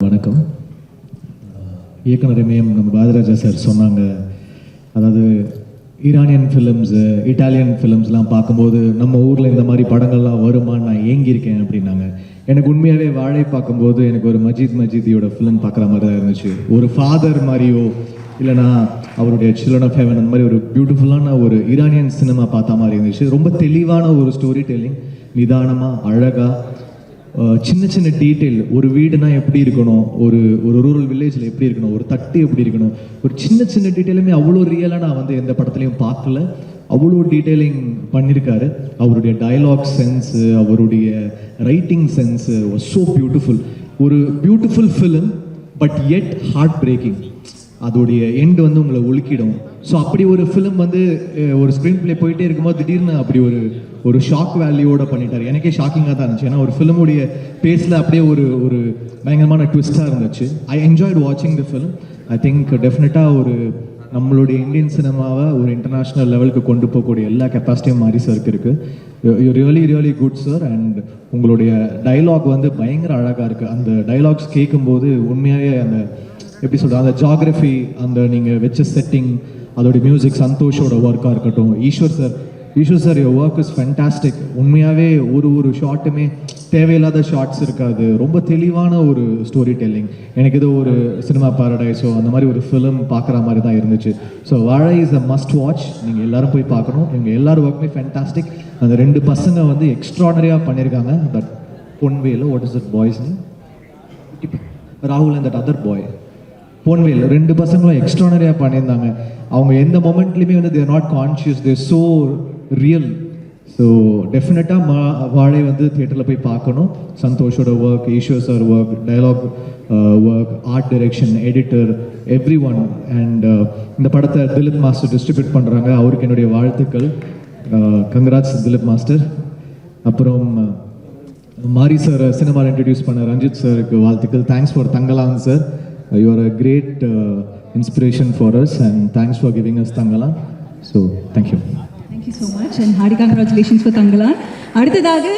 வணக்கம். இயக்குனர் இமயம் நம்ம பாரதிராஜா சார் சொன்னாங்க, அதாவது ஈரானியன் ஃபிலிம்ஸு இட்டாலியன் ஃபிலிம்ஸ்லாம் பார்க்கும்போது நம்ம ஊரில் இந்த மாதிரி படங்கள்லாம் வருமானு நான் ஏங்கியிருக்கேன் அப்படின்னாங்க. எனக்கு உண்மையாகவே வாழை பார்க்கும்போது எனக்கு ஒரு மஜிதியோட ஃபிலிம் பார்க்குற மாதிரி தான் இருந்துச்சு. ஒரு ஃபாதர் மாதிரியோ இல்லைனா அவருடைய சில்ட்ரன் ஆஃப் ஹெவன் அந்த மாதிரி ஒரு பியூட்டிஃபுல்லான ஒரு ஈரானியன் சினிமா பார்த்த மாதிரி இருந்துச்சு. ரொம்ப தெளிவான ஒரு ஸ்டோரி டெல்லிங், நிதானமாக அழகாக சின்ன சின்ன டீட்டெயில், ஒரு வீடுனா எப்படி இருக்கணும், ஒரு ரூரல் வில்லேஜில் எப்படி இருக்கணும், ஒரு தட்டு எப்படி இருக்கணும், ஒரு சின்ன சின்ன டீட்டெயிலுமே அவ்வளோ ரியலாக நான் வந்து எந்த படத்துலையும் பார்க்கல. அவ்வளோ டீட்டெயிலிங் பண்ணியிருக்காரு. அவருடைய டயலாக் சென்ஸு, அவருடைய writing sense was so beautiful. ஒரு beautiful film but it heart breaking. அதோடைய எண்டு வந்து உங்களை உலுக்கிடும். ஸோ அப்படி ஒரு ஃபிலிம் வந்து ஒரு ஸ்க்ரீன் பிளே போயிட்டே இருக்கும்போது திடீர்னு அப்படி ஒரு ஷாக் வேல்யூவோட பண்ணிட்டார். எனக்கே ஷாக்கிங்காக தான் இருந்துச்சு. ஏன்னா ஒரு ஃபிலிமுடைய பேஸில் அப்படியே ஒரு பயங்கரமான ட்விஸ்டாக இருந்துச்சு. ஐ என்ஜாய்டு வாட்சிங் த ஃபிலிம். ஐ திங்க் டெஃபினட்டாக நம்மளுடைய இந்தியன் சினிமாவை ஒரு இன்டர்நேஷ்னல் லெவலுக்கு கொண்டு போகக்கூடிய எல்லா கெப்பாசிட்டியும் மாறி சாருக்கு இருக்குது. You really good sir. And உங்களுடைய டைலாக் வந்து பயங்கர அழகாக இருக்குது. அந்த டைலாக்ஸ் கேட்கும்போது உண்மையாகவே அந்த எப்படி சொல்கிறது, அந்த ஜாகிரஃபி, அந்த நீங்கள் வச்ச செட்டிங், அதோடைய மியூசிக், சந்தோஷோட ஒர்க்காக இருக்கட்டும். Eswar sir your work is fantastic. உண்மையாகவே ஒரு ஷார்ட்டுமே தேவையில்லாத ஷார்ட்ஸ் இருக்காது. ரொம்ப தெளிவான ஒரு ஸ்டோரி டெல்லிங். எனக்கு இது ஒரு சினிமா பாரடைஸோ அந்த மாதிரி ஒரு ஃபிலிம் பார்க்குற மாதிரி தான் இருந்துச்சு. ஸோ வாழை இஸ் அ மஸ்ட் வாட்ச். நீங்கள் எல்லோரும் போய் பார்க்கணும். இவங்க எல்லாரும் ஒர்க்குமே ஃபேண்டாஸ்டிக். அந்த 2 பசங்க வந்து எக்ஸ்ட்ரானரியாக பண்ணியிருக்காங்க. That Ponvel, what is that boys name, ராகுல் and that other boy Ponvel, 2 பசங்களும் எக்ஸ்ட்ரானரியாக பண்ணியிருந்தாங்க. அவங்க எந்த மொமெண்ட்லையுமே வந்து they're not conscious, they're so real. So டெஃபினட்டாக வாழை வந்து தியேட்டரில் போய் பார்க்கணும். சந்தோஷோட work, Eswar sir work, dialogue work, art direction, editor, every one. And இந்த படத்தை திலீப் மாஸ்டர் டிஸ்ட்ரிபியூட் பண்ணுறாங்க. அவருக்கு என்னுடைய வாழ்த்துக்கள். Congrats Dileep master. அப்புறம் மாரி சார் சினிமாவில் இன்ட்ரடியூஸ் பண்ண ரஞ்சித் சாருக்கு வாழ்த்துக்கள். Thanks for Thangalaan sir. You are a great inspiration for us, and thanks for giving us Tangalan. So thank you. Thank you so much, and hearty congratulations for Tangalan. அடுத்ததாக